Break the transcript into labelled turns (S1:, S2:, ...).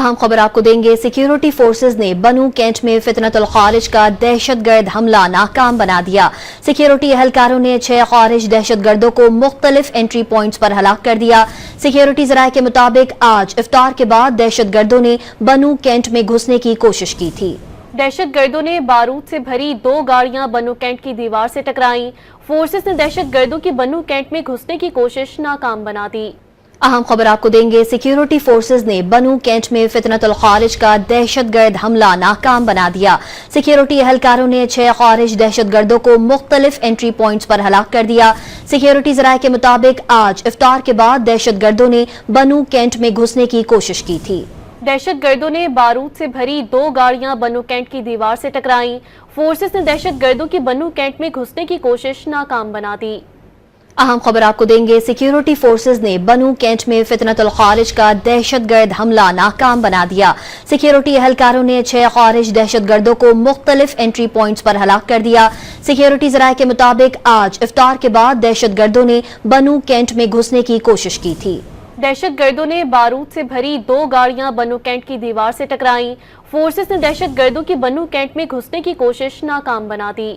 S1: अहम खबर आपको देंगे। सिक्योरिटी फोर्सेज ने बनू कैंट में फितनतुल खारिज का दहशतगर्द हमला नाकाम बना दिया। सिक्योरिटी एहलकारों ने 6 खारिज दहशतगर्दों को मुख्तलिफ एंट्री पॉइंट्स पर हलाक कर दिया। सिक्योरिटी जराये के मुताबिक आज इफ्तार के बाद दहशतगर्दों ने बनू कैंट में घुसने की कोशिश की थी।
S2: दहशतगर्दों ने बारूद से भरी 2 गाड़ियां बनू कैंट की दीवार से टकराई। फोर्सेस ने दहशतगर्दों की बनू कैंट में घुसने की कोशिश नाकाम बना दी।
S1: अहम खबर आपको देंगे। सिक्योरिटी फोर्सेज ने बनू कैंट में फितनतुल खारिज का दहशतगर्द हमला नाकाम बना दिया। सिक्योरिटी एहलकारों ने 6 खारिज दहशतगर्दों को मुख्तलिफ एंट्री पॉइंट्स पर हलाक कर दिया। सिक्योरिटी जराये के मुताबिक आज इफ्तार के बाद दहशतगर्दों ने बनू कैंट में घुसने की कोशिश की थी।
S2: दहशतगर्दों ने बारूद से भरी 2 गाड़ियां बनू कैंट की दीवार से टकराई। फोर्सेस ने दहशतगर्दों की बनू कैंट में घुसने की कोशिश नाकाम बना दी।
S1: अहम खबर आपको देंगे। सिक्योरिटी फोर्सेज ने बनू कैंट में फितनतुल खारिज का दहशतगर्द हमला नाकाम बना दिया। सिक्योरिटी एहलकारों ने 6 खारिज दहशतगर्दों को मुख्तलिफ एंट्री पॉइंट्स पर हलाक कर दिया। सिक्योरिटी जराये के मुताबिक आज इफ्तार के बाद दहशतगर्दों ने बनू कैंट में घुसने की कोशिश की थी।
S2: दहशतगर्दों ने बारूद से भरी 2 गाड़ियां बनू कैंट की दीवार से टकराई। फोर्सेस ने दहशतगर्दों की बनू कैंट में घुसने की कोशिश नाकाम बना दी।